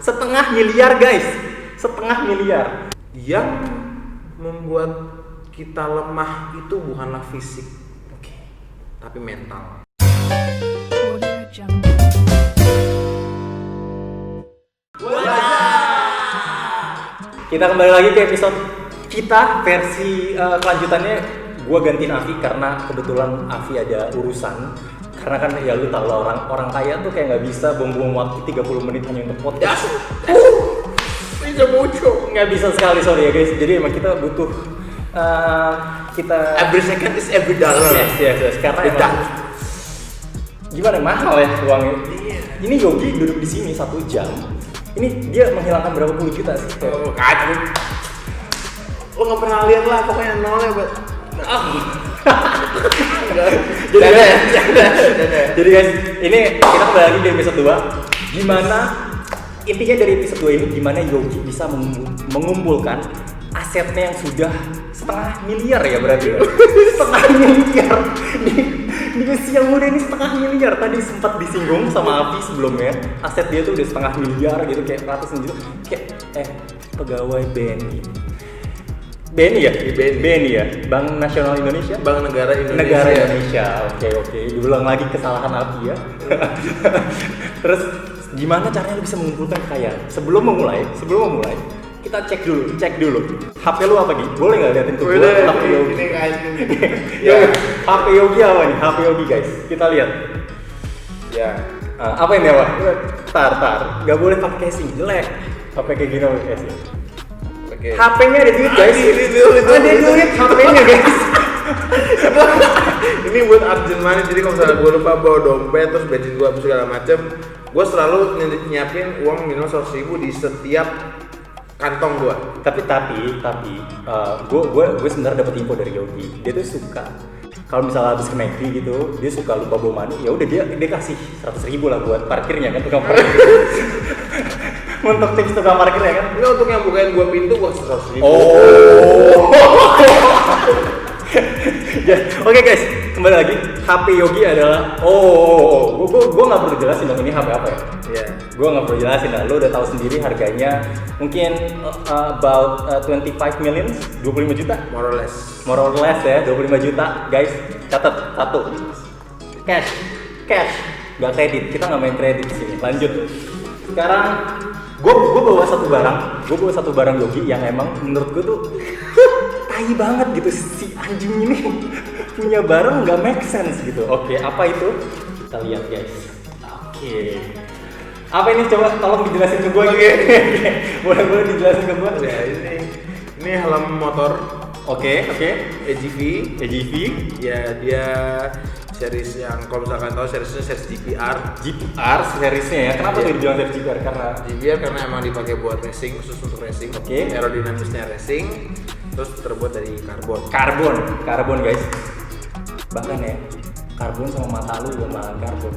setengah miliar guys, setengah miliar. Yang membuat kita lemah itu bukanlah fisik, tapi mental. Kita kembali lagi ke episode kita versi kelanjutannya. Gua gantiin Avi karena kebetulan Avi ada urusan. Karena kan ya lu tau lah, orang kaya tuh kayak nggak bisa buang-buang waktu 30 menit hanya untuk podcast. Bisa muncul. Nggak bisa sekali, sorry ya guys. Jadi emang kita butuh kita Every second is every dollar. Yes. Karena emang gimana mahal ya uangnya. Ini Yogi duduk di sini 1 jam. Ini dia menghilangkan berapa puluh juta sih? Kacau. Lo nggak pernah lihat lah pokoknya nolnya buat. Jadi guys, ini kita kembali lagi di episode 2. Gimana intinya dari episode 2 ini, gimana Yogi bisa mengumpulkan asetnya yang sudah setengah miliar ya berarti. Setengah miliar di usia muda ini, setengah miliar. Tadi sempat disinggung sama Avi sebelumnya, aset dia tuh udah setengah miliar gitu, kayak ratusan juta. Kayak pegawai BNI ya? BNI ya? Bank Nasional Indonesia? Bank Negara Indonesia. Negara Indonesia. Oke. Diulang lagi kesalahan Avi ya. Terus gimana caranya lu bisa mengumpulkan kekayaan? Sebelum memulai, kita cek dulu. HP lu apa Gi? Boleh nggak liatin tuh? HP Yogi. Ini kayak Ya. HP Yogi apa nih? HP Yogi guys. Kita lihat. Ya. Apa ini apa? Tar. Gak boleh pakai casing, jelek. HP kayak gini pakai casing. HP-nya ada duit guys. Ada duit HP-nya guys. Ini buat urgent money, jadi kalau misalnya gue lupa bawa dompet terus bensin gue habis segala macem, gue selalu nyiapin uang minimal 100.000 di setiap kantong gue. Tapi gue sebenarnya dapat info dari Yogi. Dia tuh suka kalau misalnya habis ke McD gitu, dia suka lupa bawa money. Ya udah dia kasih 100.000 lah buat parkirnya kan, tukang parkir. Untuk tips tukang parkir ya kan? Enggak, untuk yang bukain gue pintu gue 100.000. Ya, oke guys, kembali lagi. HP Yogi adalah gue nggak perlu jelasin dong ini HP apa ya? Iya. Gue nggak perlu jelasin lah, lo udah tahu sendiri harganya mungkin about 25 million, 25 juta. More or less Ya, 25 juta guys. Catat satu. Cash, nggak kredit. Kita nggak main kredit di sini. Lanjut. Sekarang gue bawa satu barang Yogi yang emang menurut gue tuh tai banget gitu, si anjing ini punya barang nggak make sense gitu. Oke, apa itu? Kita lihat guys. Oke. Apa ini, coba tolong dijelasin ke gue. Boleh dijelasin ke gue? Ya, ini helm motor. Oke. AGV. Ya, dia series yang kalau misalkan tahu series GPR seriesnya ya. Kenapa tuh dibilang series GPR? Karena emang dipakai buat racing, khusus untuk racing. Oke. Aerodinamisnya racing, terus terbuat dari karbon guys. Bahkan ya, karbon sama mata lu juga malah karbon.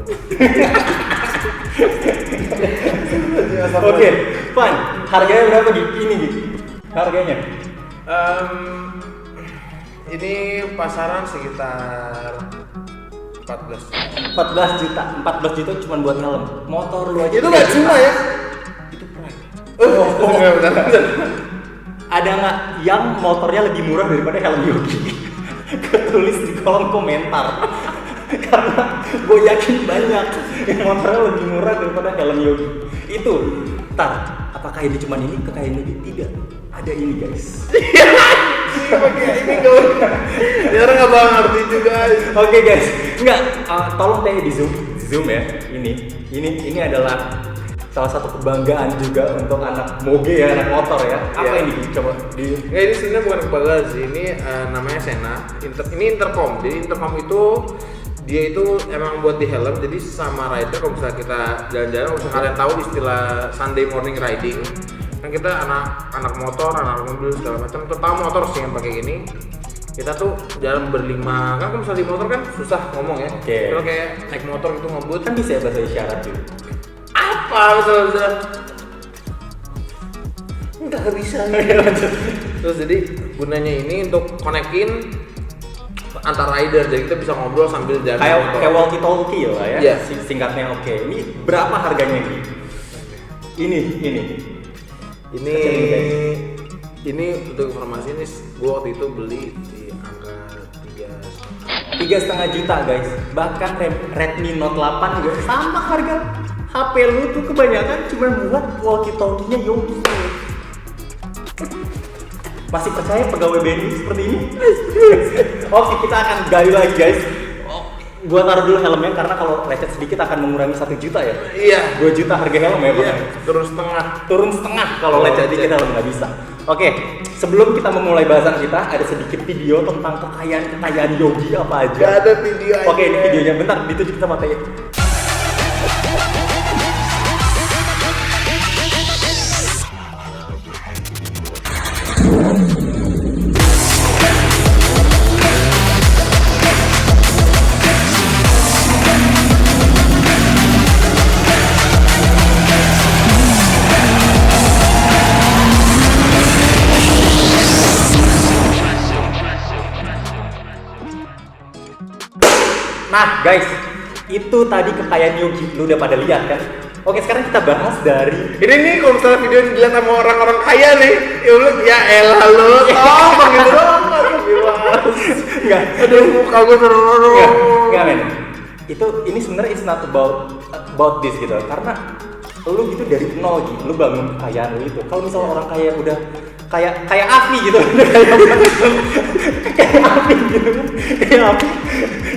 Oke, fine. Harganya berapa ini gitu? Harganya? Ini pasaran sekitar 14 juta cuma buat helm. Motor lu aja itu nggak cuma ya? Itu price. Enggak benar. Ada nggak yang motornya lebih murah daripada helm Yogi? Ketulis di kolom komentar. Karena gue yakin banyak yang motornya lebih murah daripada helm Yogi. Itu, apakah ini cuma ini? Kekayaan Yogi? Tidak. Ada ini guys. Ini dia orang nggak bakal ngerti juga. Oke guys, tolong tanya di zoom ya. Ini adalah salah satu kebanggaan juga untuk anak moge ya, anak motor ya. Apa ini? Coba ini sebenarnya bukan kebanggaan sih. Ini namanya Sena. Ini intercom. Jadi intercom itu dia itu emang buat di helm. Jadi sama rider kalau misalnya kita jalan-jalan, kalau kalian tahu istilah Sunday morning riding, kan kita anak motor, anak mobil segala macam, terutama motor sih yang pakai gini. Kita tuh jalan berlima, kan kalau misalnya di motor kan susah ngomong ya. Kalau kayak naik motor itu ngebut kan bisa ya bahasa isyarat juga. Apa misalnya? Enggak bisa. Terus jadi gunanya ini untuk konekin antar rider, jadi kita bisa ngobrol sambil jalan. Kayak walkie talkie lah ya. Iya. Singkatnya. Oke. Ini berapa harganya nih? Ini. Ini untuk informasi ini gue waktu itu beli di angka 3,5 juta guys. Bahkan Redmi Note 8 juga sama harga. HP lu tuh kebanyakan cuma buat walkie-talkie-nya Yogi. Masih percaya pegawai BNI seperti ini? Oke, kita akan gali lagi guys. Gua taruh dulu helmnya karena kalau lecet sedikit akan mengurangi 1 juta ya. Iya. 2 juta harga helm ya, Iya, turun setengah kalau lecet dikit helm nggak bisa. Oke, sebelum kita memulai bahasan kita, ada sedikit video tentang kekayaan Yogi apa aja. Gak ada video aja. Oke, ini videonya. Bentar, ditunjukin sama Taya. Nah guys, itu tadi kekayaan Yogi, lu udah pada lihat kan? Oke, sekarang kita bahas dari Ini nih kalau misalnya video yang dilihat sama orang-orang kaya nih, ya elah lu, tolong gitu doang, Enggak, aduh muka gue terlalu. enggak men. Ini sebenarnya it's not about this gitu, karena lu gitu dari nol gitu, lu bangun kekayaan lu itu. Kalau misalnya orang kaya udah kayak api gitu, kayak api gitu, kayak api.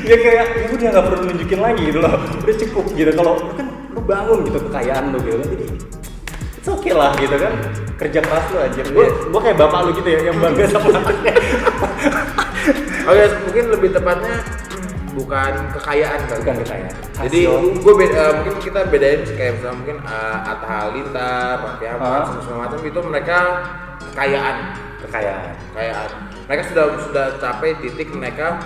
Ya kayak ya udah nggak perlu nunjukin lagi gitu loh, udah cukup gitu. Kalau kan lu bangun gitu kekayaan lu gitu, jadi it's okay lah gitu kan, kerja keras lu aja. Gua kayak bapak lu gitu ya, yang bangga sama anaknya. Oke, mungkin lebih tepatnya bukan kekayaan kali. Bukan kekayaan. Jadi mungkin kita bedain kayak misalnya mungkin Atta Halilintar, Raffi Ahmad, semua macam itu mereka kekayaan. Mereka sudah capai titik mereka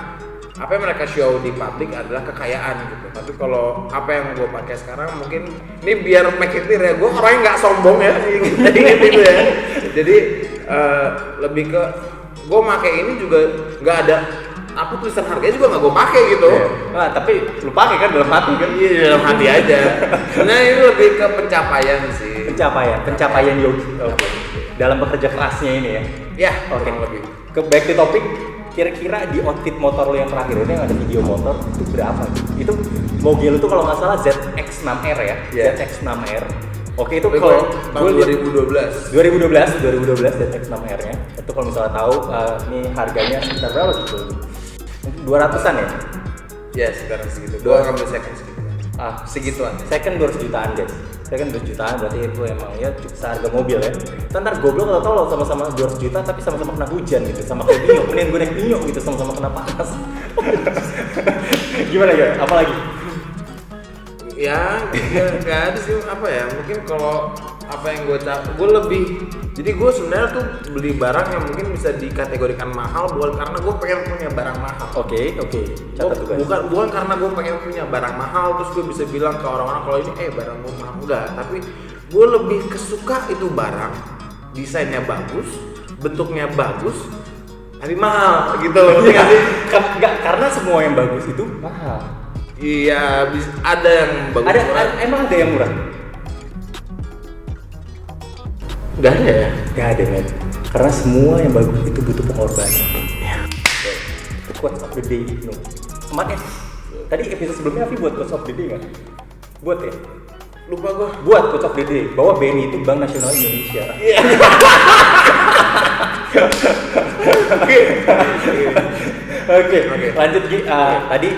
apa yang mereka show di publik adalah kekayaan gitu. Tapi kalau apa yang gue pakai sekarang mungkin ini biar make it clear ya, gue orangnya nggak sombong ya, gitu ya. Jadi lebih ke gue pakai ini juga nggak ada apa tulisan harganya juga nggak gue pakai gitu. Nah, tapi lu pakai kan dalam hati kan? Iya, dalam hati aja. Nah ini lebih ke pencapaian sih. Pencapaian Yogi. Oke. Dalam bekerja kerasnya ini ya. Ya, Oke. lebih. Ke back to topic. Kira-kira di outfit motor lo yang terakhir ini yang ada video motor itu berapa? Itu mobil itu kalau nggak salah ZX6R ya, ZX6R. Oke, itu kalau tahun 2012 ZX6R nya itu kalau misalnya tahu ini harganya sekitar berapa gitu? 200-an ya? Ya sekarang segitu. Dua ngambil second segitu. Segituan. Second 200 jutaan guys. Second 200 jutaan berarti itu emang ya cukup seharga mobil ya. Ntar goblok atau tau sama-sama 200 juta tapi sama-sama kena hujan gitu, sama kayak Mio, mending gue naik Mio gitu sama-sama kena panas. Gimana ya? Apalagi? Ya, nggak ada sih apa ya. Mungkin kalau apa yang gue lebih. Jadi gue sebenarnya tuh beli barang yang mungkin bisa dikategorikan mahal bukan karena gue pengen punya barang mahal. Oke. Catat tuh guys. Bukan karena gue pengen punya barang mahal terus gue bisa bilang ke orang-orang kalau ini barang gue mahal, enggak. Tapi gue lebih kesuka itu barang desainnya bagus, bentuknya bagus, tapi mahal gitu loh. Enggak, karena semua yang bagus itu mahal. Iya, ada yang bagus. Emang ada yang murah? Gak ada ya? Gak ada men. Karena semua yang bagus itu butuh pengorbanan. Ya. Quotes of the day no. Kemarin tadi episode sebelumnya Afi buat quotes of the day nggak? Buat ya? Lupa gua. Buat quotes of the day bahwa BNI itu Bank Nasional Indonesia. Iya. Oke. Lanjut Gi. Tadi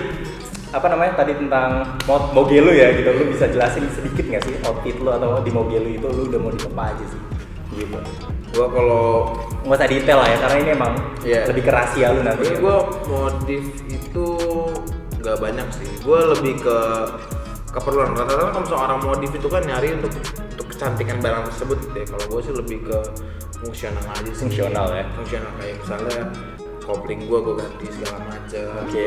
apa namanya? Tadi tentang mobil lu ya gitu. Lu bisa jelasin sedikit nggak sih outfit lu atau di mobil lu itu lu udah mau diapa aja sih? Gitu. Gua kalau nggak usah detail lah ya karena ini emang lebih ke rahasia lu nanti. Ini gua modif itu nggak banyak sih. Gua lebih ke keperluan. Rata-rata kalau misalnya orang modif itu kan nyari untuk kecantikan barang tersebut gitu ya. Kalau gua sih lebih ke fungsional aja sih. Fungsional ya. Fungsional kayak misalnya kopling gua ganti segala macam. Oke.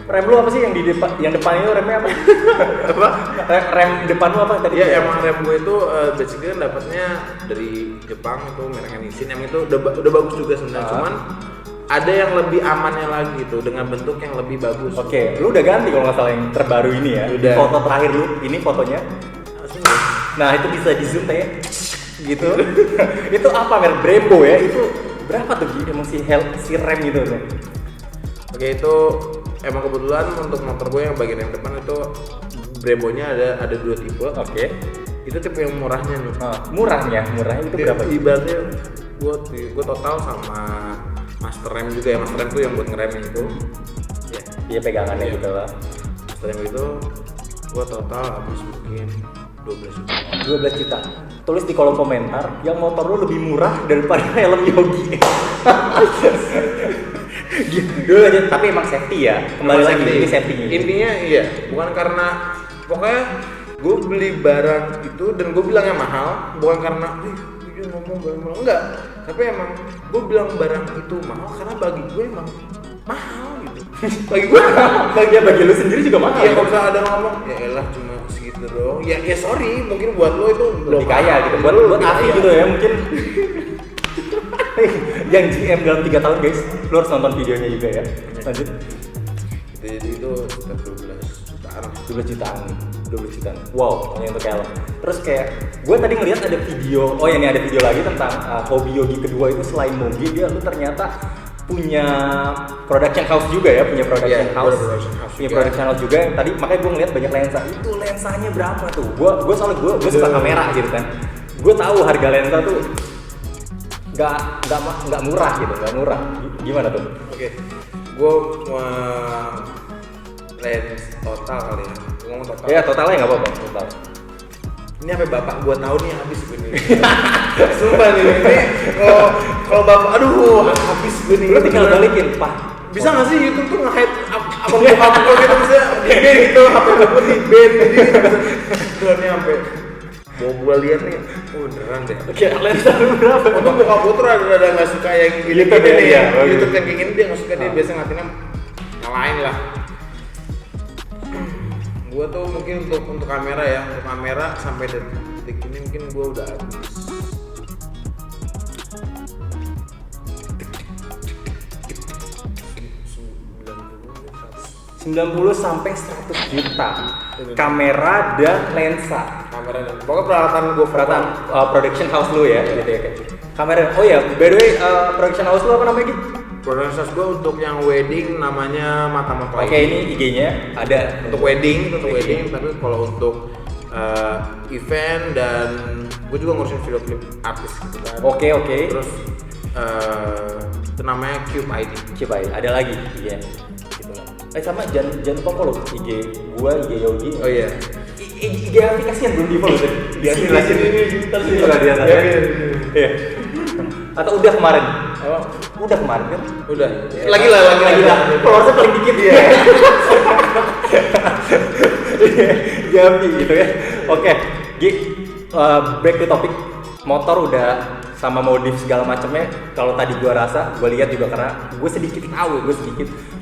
Rem lu apa sih yang di depan? Yang depan itu remnya apa? apa? Rem depan lu apa tadi? Ya emang rem gue itu basically kan dapatnya dari Jepang itu mereknya Nissin, yang itu udah bagus juga sebenarnya. Cuman ada yang lebih amannya lagi gitu dengan bentuk yang lebih bagus. Oke, lu udah ganti kalau nggak salah yang terbaru ini ya. Udah. Foto terakhir lu, ini fotonya. Nah itu bisa di zoom ya, gitu. Itu apa merek Brembo ya? Itu berapa tuh Gi? Emang si rem gitu tuh? Oke, itu emang kebetulan untuk motor gue yang bagian yang depan itu Brembo-nya ada 2 tipe. Oke. Itu tipe yang murahnya nih. Murahnya itu berapa? Ibaratnya gue total sama master rem juga ya. Master rem tuh yang buat ngeremnya itu. Ya. Iya pegangannya Iya. gitu lah. Master rem itu gue total habis mungkin 12 juta. 12 juta. Tulis di kolom komentar yang motor lu lebih murah daripada helm Yogi. Dulu aja, tapi emang safety ya. Kembali lagi ini safety. Intinya iya, bukan karena pokoknya gue beli barang itu dan gue bilangnya mahal, bukan karena dia ngomong barang mahal, enggak. Tapi emang gue bilang barang itu mahal karena bagi gue emang mahal gitu. Bagi gue bagi lu sendiri juga mahal. Iya, kalau misalnya ada ngomong ya elah cuma segitu doang. Ya sorry, mungkin buat lo itu lebih kaya gitu. Buat Afi gitu ya mungkin. Yang GM dalam 3 tahun guys, lu harus nonton videonya juga ya. Lanjut. Itu sekitar 12 jutaan. 12 jutaan. Wow, ini untuk helm. Terus kayak gue tadi ngeliat ada video, oh ya ini ada video lagi tentang hobi Yogi kedua itu selain mogi dia lu ternyata punya production house juga ya, punya production house. Punya production house juga yang tadi makanya gue ngeliat banyak lensa. Itu lensanya berapa tuh? Gue soalnya gue suka kamera gitu kan. Gue tahu harga lensa tuh nggak murah gitu, nggak murah. Gimana tuh? Oke, gue lens total kali ya. Ngomong total. Ya totalnya nggak apa-apa total. Ini sampai bapak gue tahu nih habis gue nih. Sumpah nih ini kalau bapak aduh habis gue nih. Lu tinggal balikin Pak. Bisa nggak sih YouTube tuh nge-hide apa bokap gue gitu misalnya di ban gitu, HP gue di ban jadi beneran sampai mau gue lihat nih, beneran deh. Oke, lensa lu berapa? Untuk bokap gue tuh ada nggak suka yang YouTube gini ya? ya. YouTube yang kayak gini dia nggak suka, dia biasa ngatinnya ngalahin lah. Gue tuh mungkin untuk kamera ya, untuk kamera sampai detik ini mungkin gue udah habis 90 sampai 100 juta. Kamera dan lensa. kamera dan pokoknya peralatan Production house lu ya, gitu ya. Kamera. Oh ya, by the way, production house lu apa namanya gitu? Production gue untuk yang wedding namanya Mata Mata. Oke, ini IG-nya ada Untuk wedding, tapi kalau untuk event dan gue juga ngurusin video klip artis gitu kan. Oke. Terus itu namanya Cube ID. Coba ya, ada lagi IG-nya. Gitu. Sama jangan lupa follow IG gua, IG Yogi. Oh iya. IG aplikasi yang belum di follow tadi. Di sini juga dia. Iya. Atau udah kemarin? Oh, Udah kemarin kan? udah. Lagi lah. Followersnya paling dikit ya. Jambi gitu ya. Oke, Gi, back to topic. Motor udah sama modif segala macamnya. Kalau tadi gua rasa, gua lihat juga karena gue sedikit tahu,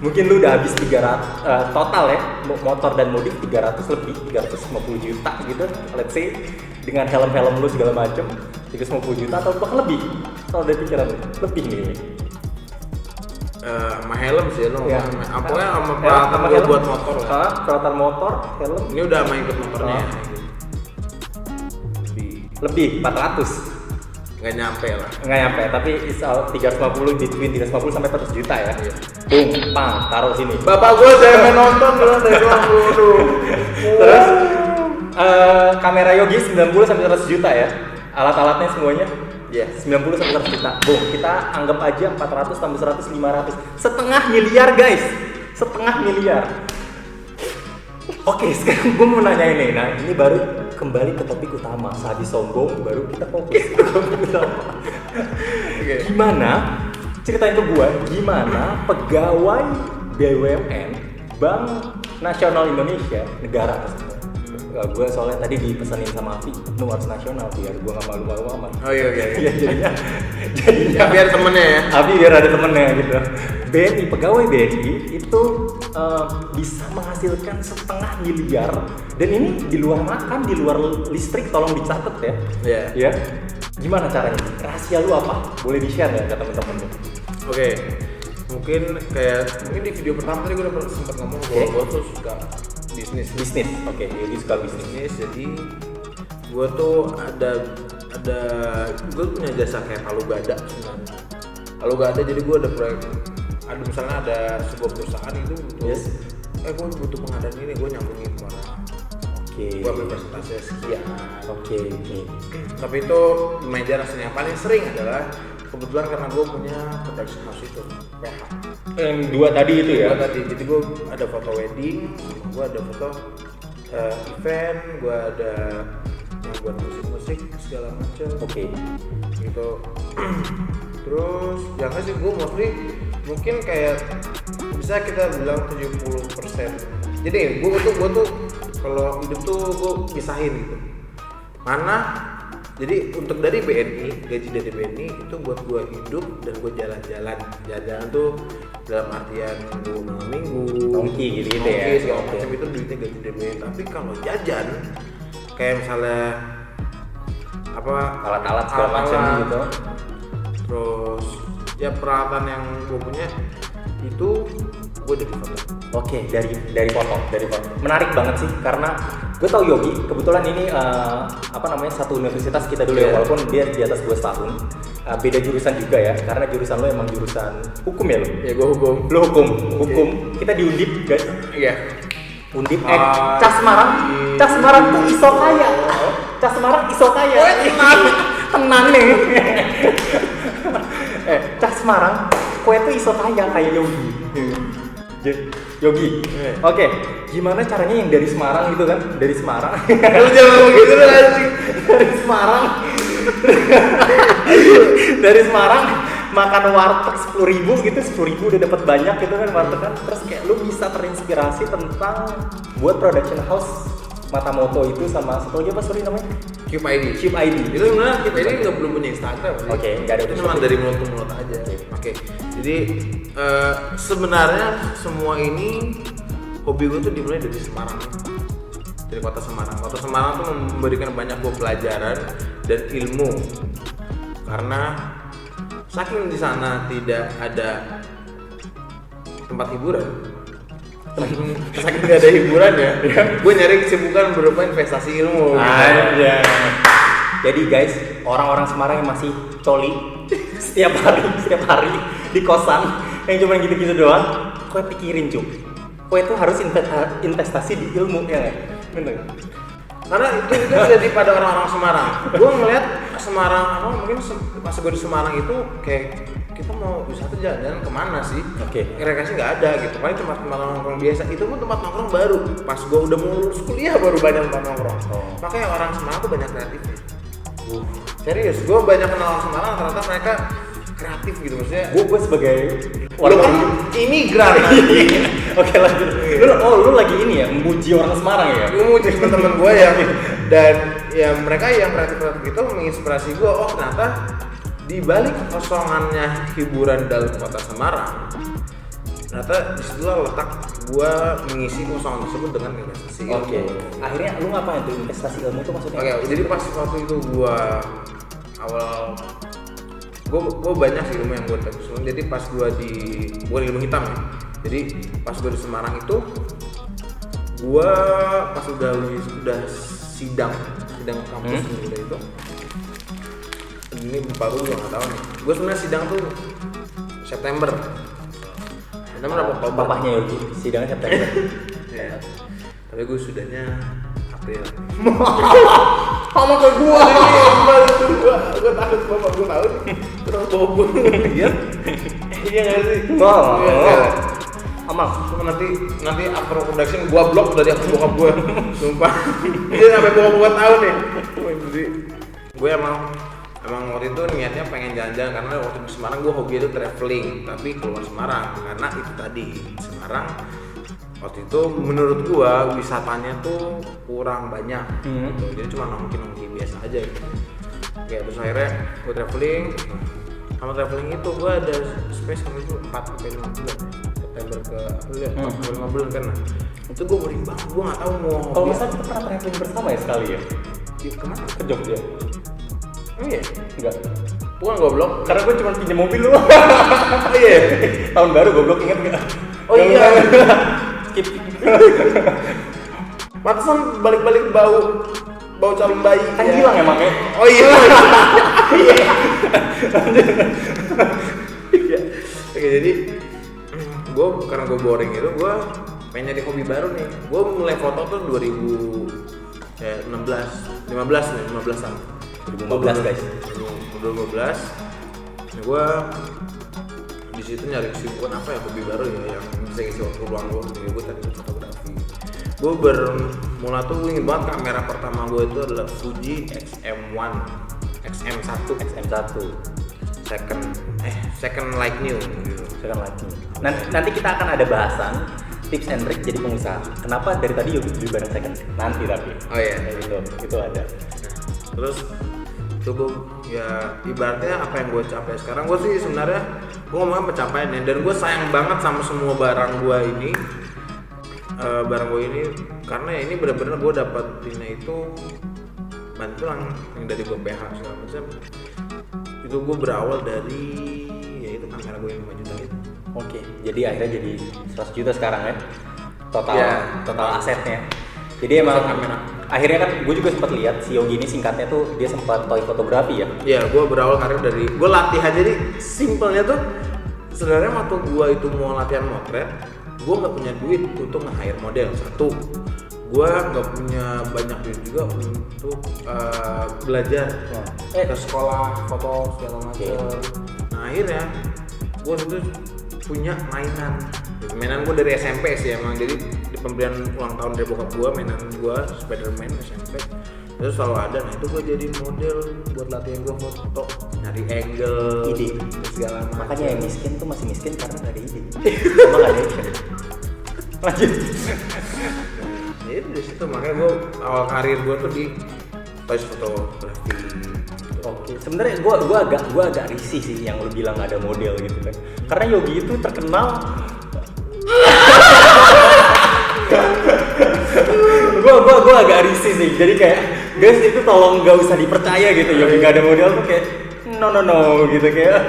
mungkin lu udah habis 300 total ya, motor dan modif 300 lebih, 350 juta gitu, let's say dengan helm lu segala macam 350 juta atau bahkan lebih. Kalau udah pikiran lebih nih. Sama helm sih lo. Ya. Pokoknya sama peralatan gue buat motor lah. Peralatan motor, helm Ini udah sama ikut motornya. Oh. lebih 400. Nggak nyampe lah. Nggak nyampe, tapi is 350 between 350 sampai 400 juta ya. Iya. Boom, pang, taruh sini. Bapak gue saya main nonton dulu dari dulu. Terus kamera Yogi 90 sampai 100 juta ya. Alat-alatnya semuanya Iya. 90 sampai 100 juta. Boom, kita anggap aja 400 tambah 100 500. Setengah miliar, guys. Setengah miliar. Oke, sekarang gue mau nanya ini. Nah, ini baru kembali ke topik utama. Sehabis sombong, baru kita fokus ke topik utama. Oke. Gimana? Ceritain ke gue, gimana pegawai BUMN Bank Nasional Indonesia, negara tersebut. Gue soalnya tadi dipesanin sama Afi, lu harus nasional biar gue gak malu-malu amat. Oh iya. Iya, jadinya Ya biar temennya ya. Abi biar ada temennya gitu. BNI, pegawai BNI itu bisa menghasilkan 1,5 miliar dan ini di luar makan, di luar listrik, tolong dicatat ya. Iya. Ya. Gimana caranya? Rahasia lu apa? Boleh di-share ya ke teman-teman. Oke. Mungkin di video pertama tadi gue udah sempat ngomong bahwa gue tuh suka bisnis. Oke, jadi suka bisnis. Jadi gue tuh ada gue punya jasa kayak Palu Gada sebenarnya. Palu Gada, jadi gue ada proyek, ada misalnya ada sebuah perusahaan itu butuh, Yes. gue butuh pengadaan ini, gue nyambungin ke mana, Oke. gue ambil presentasi sekian. Oke. Tapi itu lumayan jarang sih. Yang paling sering adalah kebetulan karena gue punya production house itu PH. Yang dua tadi itu ya? Gua tadi, jadi gue ada foto wedding, gue ada foto event, gue ada yang buat musik segala macam. Oke. Gitu. Terus yang sih gue mostly mungkin kayak bisa kita bilang 70%. Jadi gue tuh kalau hidup tuh gue pisahin gitu. Mana? Jadi untuk dari BNI, gaji dari BNI itu buat gue hidup dan gue jalan-jalan tuh dalam artian gue malam minggu, Nongki gitu ya. segala macam itu duitnya gaji dari BNI. Tapi kalau jajan kayak misalnya apa Alat-alat segala macam gitu. Terus ya peralatan yang gue punya itu gue dari foto. Oke, dari foto. Menarik banget sih karena gue tau Yogi, kebetulan ini satu universitas kita dulu ya, Yeah. walaupun dia di atas gue setahun. Beda jurusan juga ya, karena jurusan lo emang jurusan hukum ya lo? Ya gue hukum. Lo hukum. Kita di Undip guys. Iya. Undip, Cas Semarang tuh iso kaya. Cas Semarang iso kaya. Tenang nih. Cas Semarang, kue tuh iso kaya kayak Yogi. Yogi, oke. Gimana caranya yang dari Semarang gitu kan? Dari Semarang. Lu jangan ngomong gitu lah anjing. Dari Semarang makan warteg 10.000 gitu, 10.000 udah dapat banyak gitu kan warteg kan. Terus kayak lu bisa terinspirasi tentang buat production house Matamoto itu sama satu lagi apa sorry namanya? Cube ID. Itu sebenarnya Cube ID nggak belum punya Instagram sih. Oke, nggak ada. Itu cuma dari mulut ke mulut aja. Oke. Jadi sebenarnya semua ini hobi gue tuh dimulai dari Semarang. Dari kota Semarang. Kota Semarang tuh memberikan banyak gue pelajaran dan ilmu. Karena saking di sana tidak ada tempat hiburan. Saking gak ada hiburan ya, gue nyari kesibukan berupa investasi ilmu. Aja. Jadi guys, orang-orang Semarang yang masih coli setiap hari di kosan yang cuma gitu-gitu doang, kue pikirin cuy. Kue itu harus investasi di ilmu ya nggak? Bener. Karena itu terjadi pada orang-orang Semarang. Gue ngeliat Semarang, mungkin pas gue di Semarang itu kayak kita mau wisata jalan-jalan kemana sih? Oke. Rekreasi nggak ada gitu. Paling tempat nongkrong biasa. Itu pun tempat nongkrong baru. Pas gue udah mau lulus kuliah baru banyak tempat nongkrong. Makanya orang Semarang tuh banyak kreatifnya. Serius, gue banyak kenal orang Semarang. Ternyata mereka kreatif gitu maksudnya. Gue sebagai Lu kan imigran. Oke lanjut. Lu lagi ini ya, memuji orang Semarang ya? Gue mau jadi teman-teman gue yang dan ya mereka yang kreatif itu menginspirasi gue. Oh ternyata di balik kosongannya hiburan dalam kota Semarang, ternyata disitulah letak gue mengisi kosongan tersebut dengan investasi ilmu. Oke. Akhirnya lu ngapain tuh investasi ilmu itu maksudnya? Oke, jadi pas waktu itu gue awal gue banyak sih ilmu yang gue dapat. Jadi pas gue ilmu hitam ya. Jadi pas gue di Semarang itu gue pas udah sidang kampus udah itu ini baru gue nggak tahu nih. Gue sebenarnya sidang tuh September apa Oktober. Bapaknya Yogi, sidangnya September. Ya. Tapi gue sudahnya April. Sama ke gua. Gue takut bapak gue tahu nih. Terus bawa gue. Iya. Iya nggak sih? Amal. Cuma nanti after production gue blok dari akun bokap gue. Sumpah. Dia sampai bokap gue tahu nih. Jadi gue emang waktu itu niatnya pengen jalan-jalan karena waktu di Semarang gue hobi itu traveling, tapi keluar Semarang karena itu tadi Semarang waktu itu menurut gue wisatanya tuh kurang banyak gitu. Jadi cuma nongki biasa aja gitu. Kayak terus akhirnya gue traveling, sama traveling itu gue ada space sama itu 4-5 bulan September ke April ya, 4-5 bulan kan. Nah, itu gue worry banget, gue nggak tahu mau. Kalau nggak salah kita pernah traveling bersama ya sekali ya? Kemana? Ke Jogja. Iya? Enggak. Bukan goblok. Karena gue cuma pinjam mobil lu. Iya. Tahun baru goblok inget nggak? Oh iya. Skip. Pantesan balik-balik bau bau calon bayi. Kan hilang emangnya. Oh iya. Oke, jadi karena gue boring itu, gue pengen nyari hobi baru nih. Gue mulai foto tuh 15 an. 2015 guys. 2015. Nah, gue di situ nyari kesibukan apa ya, hobi baru ya yang bisa ngisi waktu luang gue. Jadi gue tadi fotografi. Gue bermula tuh, gue inget banget kamera pertama gue itu adalah Fuji XM1 second like new gitu. Second lagi. Nanti kita akan ada bahasan tips and trick jadi pengusaha. Kenapa dari tadi Yogi beli barang second? Nanti tapi. Oh iya. Itu ada. Terus itu gue ya ibaratnya apa yang gue capai sekarang, gue sih sebenarnya gue ngomongin pencapaiannya, dan gue sayang banget sama semua barang gue ini. Karena ini benar-benar gue dapetinnya itu bantuan yang dari gue PH segala macam. Itu gue berawal dari ya itu kamera gue yang 5 juta itu. Oke, jadi akhirnya jadi 100 juta sekarang ya. Total asetnya. Jadi emang kamera. Akhirnya kan gue juga sempat lihat si Yogi ini singkatnya tuh dia sempat toy fotografi ya. Iya, gue berawal karir dari gue latihan, jadi simpelnya tuh sebenarnya waktu gue itu mau latihan motret, gue nggak punya duit untuk nge-hire model. Satu, gue nggak punya banyak duit juga untuk belajar ke sekolah foto segala macam. Nah akhirnya gue itu punya mainan gue dari SMP sih emang. Jadi di pemberian ulang tahun dari bokap gue, mainan gue Spiderman SMP itu selalu ada. Nah itu gue jadi model buat latihan gue foto, nyari angle, ide segala macam. Makanya yang miskin tuh masih miskin karena nggak ada ide. Emang nggak ada action. Lanjut. Jadi dari situ makanya gue awal karir gue tuh di toys fotografi. Oke, sebenarnya gue agak risih sih yang lu bilang ada model gitu kan. Karena Yogi itu terkenal. gue agak risih sih. Jadi kayak guys itu tolong gak usah dipercaya gitu. Yogi gak ada model tuh kayak no gitu kayak.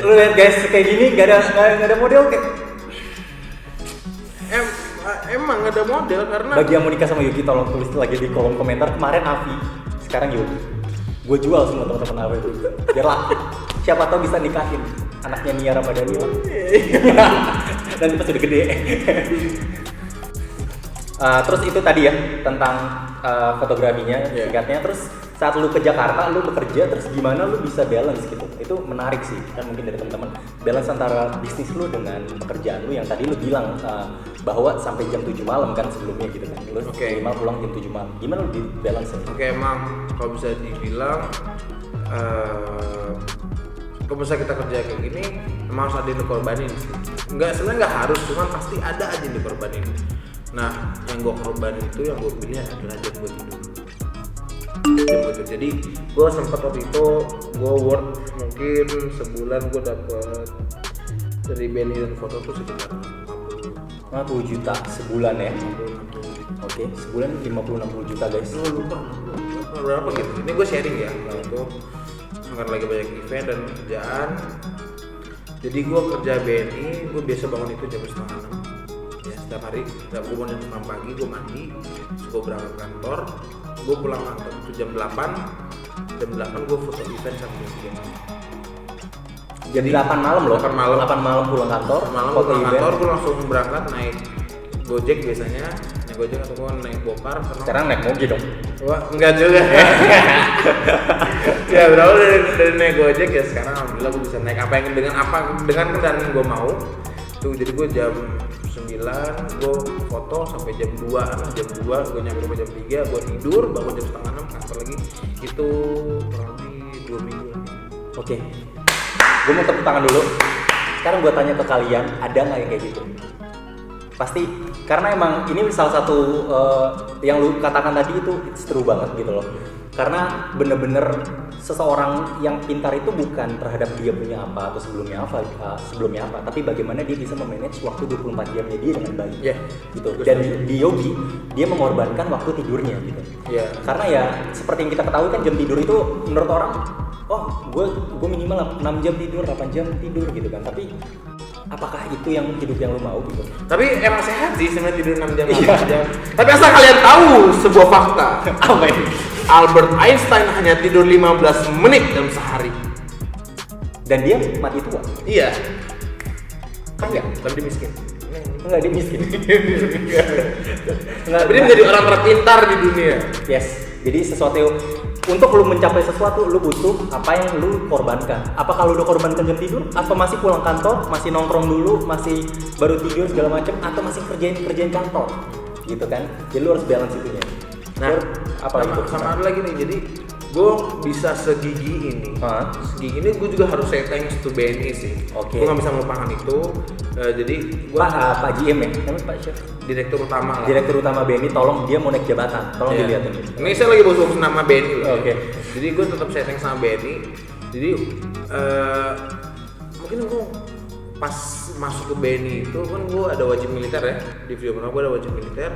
Lu lihat guys kayak gini gak ada model kayak. Emang ada model karena bagi yang mau nikah sama Yogi tolong tulis lagi di kolom komentar. Kemarin Avi, sekarang Yogi. Gue jual semua teman-teman Avi itu. Biar lah, siapa tahu bisa nikahin anaknya Nia Ramadhani lah. Nanti pas udah gede. Terus itu tadi ya tentang fotografinya, singkatnya. Terus saat lu ke Jakarta, lu bekerja, terus gimana lu bisa balance gitu? Itu menarik sih, kan mungkin dari teman-teman. Balance antara bisnis lu dengan pekerjaan lu yang tadi lu bilang bahwa sampai jam 7 malam kan sebelumnya gitu kan. Lu minimal pulang jam 7 malam. Gimana lu di balance? Emang kalau bisa dibilang kalau misalnya kita kerja kayak gini emang harus ada yang dikorbanin sih. Sebenarnya nggak harus, cuman pasti ada aja yang dikorbanin. Nah, yang gue korbanin itu yang gue pilih adalah jam gue tidur. Jadi gue sempat waktu itu gue work mungkin sebulan gue dapet dari BNI dan foto tuh sekitar 50 juta sebulan ya. Oke, sebulan 50-60 juta guys. Lupa berapa gitu. Ini gue sharing ya. Nah itu karena lagi banyak event dan kerjaan. Jadi gue kerja BNI, gue biasa bangun itu jam 5:30 ya setiap hari. Gue bangun jam 6 pagi, gue mandi, terus gue berangkat kantor. Gue pulang kantor itu jam 8 gue foto event sampai jam 3. Jadi 8 malam loh. 8 malam pulang kantor. Pulang kantor gue langsung berangkat naik Gojek biasanya, naik Gojek atau gue naik Gopar. Sekarang naik mobil dong. Wah, enggak juga. Ya berawal dari naik Gojek ya sekarang alhamdulillah gue bisa naik dengan kendaraan yang gue mau. Tuh jadi gue jam 9 gue foto sampai jam 2 gue nyampe rumah jam 3 gue tidur bangun jam 5:30 kantor lagi. Itu kurang lebih 2 minggu lagi. Oke. Gue mau tepuk tangan dulu. Sekarang gue tanya ke kalian, ada nggak yang kayak gitu? Pasti, karena emang ini salah satu yang lu katakan tadi itu seru banget gitu loh. Karena bener-bener seseorang yang pintar itu bukan terhadap dia punya apa atau sebelumnya apa, tapi bagaimana dia bisa memanage waktu 24 jamnya dia dengan baik. Gitu. Dan di Yogi dia mengorbankan waktu tidurnya gitu. Karena ya seperti yang kita ketahui kan jam tidur itu menurut orang, oh gue minimal 6 jam tidur, 8 jam tidur gitu kan. Tapi apakah itu yang hidup yang lu mau gitu? Tapi emang sehat sih sebenarnya tidur 6 jam 8 jam. Tapi asal kalian tahu sebuah fakta. Apa ini? Albert Einstein hanya tidur 15 menit dalam sehari. Dan dia mati tua. Iya. Kan enggak? Tapi dia miskin. Enggak, dia miskin. Enggak, Tapi dia menjadi orang terpintar di dunia. Yes. Jadi sesuatu untuk lu mencapai sesuatu, lu butuh apa yang lu korbankan. Apakah lu udah korbankan jam tidur? Atau masih pulang kantor, masih nongkrong dulu, masih baru tidur segala macam, atau masih kerjain kantor, gitu kan? Jadi lu harus balance itunya. Nah, apa sama ada lagi nih. Jadi gue bisa segigi ini. Segigi ini gue juga harus say thanks to BNI sih. Oke. Gue nggak bisa melupakan itu. Jadi gue Pak GM ya, namanya Pak Chef. direktur utama lah. Direktur utama BNI, tolong dia mau naik jabatan, tolong Iya. dilihat ini. Ini saya lagi bagus nama BNI loh. Oke. Jadi gue tetap setting sama BNI. Jadi mungkin gue pas masuk ke BNI itu kan gue ada wajib militer ya. Di video pertama gue ada wajib militer.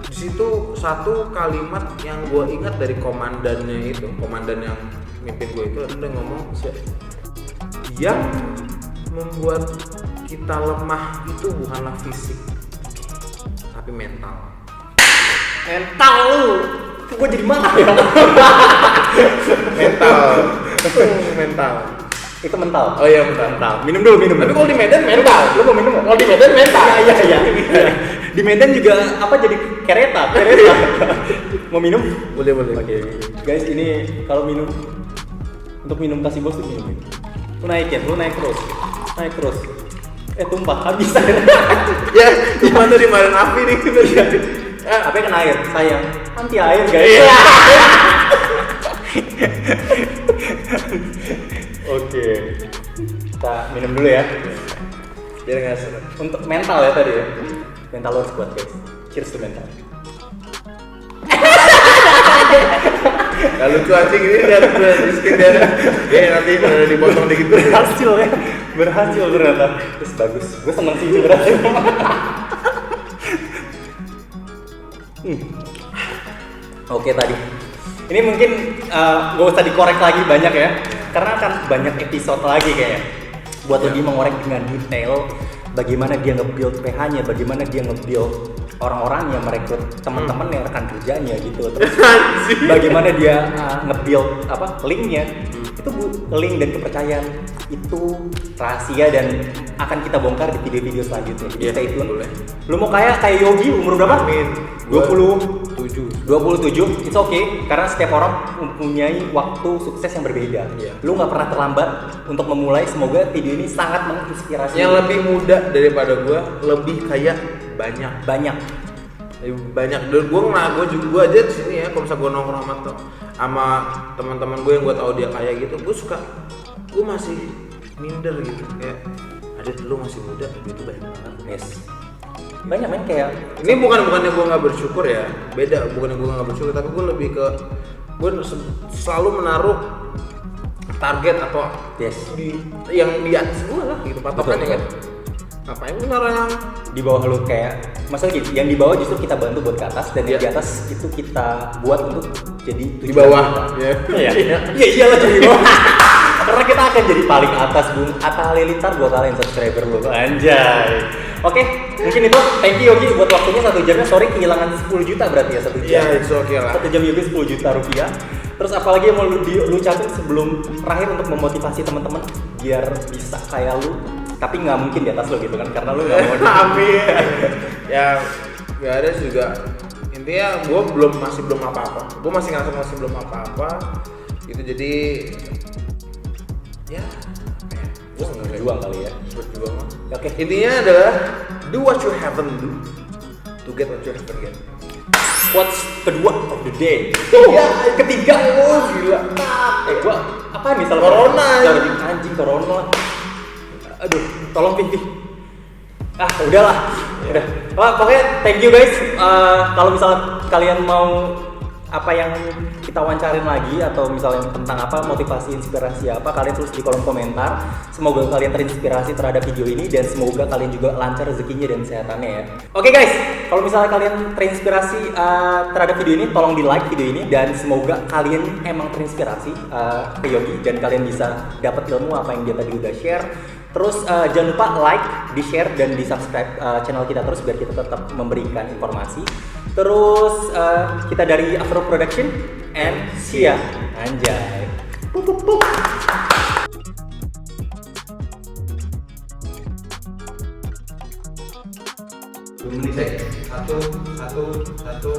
Di situ satu kalimat yang gue ingat dari komandannya itu, komandan yang mimpin gue itu adalah ngomong yang membuat kita lemah itu bukanlah fisik, tapi mental. Mental lu, gue jadi marah ya. mental. Itu mental. Oh iya mental. Minum dulu, minum. Tapi kalau di Medan mental. Lu mau minum nggak? Kalau di Medan mental. Iya. Di Medan juga apa jadi kereta. Mau minum? Boleh. Oke. Guys, ini kalau minum untuk minum kasih bos tuh minum. Lu naik terus. Tumpah habis. Ya, gimana di malam api nih sebenarnya. Apa kena air? Sayang. Anti air, guys. Oke. Kita minum dulu ya. Biar nggak seret. Untuk mental ya tadi ya. Mental lo harus kuat, guys. Cheers to mental. Gak lucu anjing ini dia miskin dia. Dia nanti kalau dipotong dikit Berhasil ya. Berhasil ternyata. Terus bagus. Gue seneng sih itu berhasil. Oke tadi. Ini mungkin gak usah dikorek lagi banyak ya. Karena akan banyak episode lagi kayaknya. Buat lebih mengorek dengan detail bagaimana dia nge-build PH-nya, bagaimana dia nge-build orang-orangnya, merekrut teman-teman yang rekan kerjanya gitu. Terus bagaimana dia nge-build link-nya. Itu link dan kepercayaan itu rahasia dan akan kita bongkar di video-video selanjutnya. Jadi stay tune. Boleh. Lu mau kayak Yogi umur berapa? Amin. 27, it's okay karena setiap orang mempunyai waktu sukses yang berbeda. Iya. Lu nggak pernah terlambat untuk memulai. Semoga video ini sangat menginspirasi. Yang lebih muda daripada gua, lebih kaya banyak. Dan gue aja di sini ya, kalau misalnya gue nongkrong sama teman-teman gue yang gue tahu dia kaya gitu, gue masih minder gitu, kayak Adit lu masih muda, duit lu banyak banget. Yes. Banyak men kayak Ini bukannya gue nggak bersyukur ya, beda. Bukannya gue nggak bersyukur, tapi gue lebih ke gue selalu menaruh target atau yang di atas gue lah gitu patokannya kan. Ngapain gue naruh yang di bawah lu kayak masalah gitu. Yang di bawah justru kita bantu buat ke atas dan yang di atas itu kita buat untuk jadi di bawah. Iya iyalah jadi bawah. Karena kita akan jadi paling atas, Bung. Atta Halilintar gua kalahin subscriber lu. Anjay. Oke, mungkin itu. Thank you Yogi buat waktunya 1 jamnya. Sorry kehilangan 10 juta berarti ya 1 jam. Iya, it's okay lah. 1 jam Yogi 10 juta rupiah. Terus apalagi yang mau lu ucapin sebelum terakhir untuk memotivasi teman-teman biar bisa kayak lu, tapi nggak mungkin di atas lo gitu kan, karena lu nggak mau. Amin. Ya nggak ada juga. Intinya gue masih belum apa-apa. Gue masih ngerasa masih belum apa-apa. Gitu jadi ya gue Berjuang kali ya. berjuang. Oke. Intinya adalah do what you haven't do to get what you haven't get. Quotes kedua of the day. Ketiga. Oh gila. Gua apa nih salah Corona. Anjing corona. Aduh, tolong Pipi. Udahlah. Udah. Pokoknya thank you guys. Kalau misalnya kalian mau apa yang kita wawancarin lagi atau misalnya tentang apa motivasi inspirasi apa, kalian tulis di kolom komentar. Semoga kalian terinspirasi terhadap video ini dan semoga kalian juga lancar rezekinya dan kesehatannya ya. Oke guys, kalau misalnya kalian terinspirasi terhadap video ini, tolong di like video ini dan semoga kalian emang terinspirasi ke Yogi dan kalian bisa dapat ilmu apa yang dia tadi udah share. Terus jangan lupa like, di share dan di subscribe channel kita terus biar kita tetap memberikan informasi. Terus kita dari Afro Production and see ya. Anjay. Pup, pup, pup. Satu.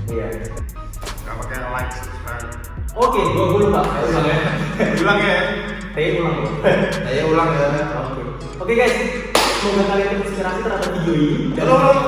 Iya. Gak pakai like, subscribe. Oke, gua lupa. Ulang ya. Ulang ya. Saya ulang ya. Oke guys, semoga kalian terinspirasi terhadap video ini. Ulang.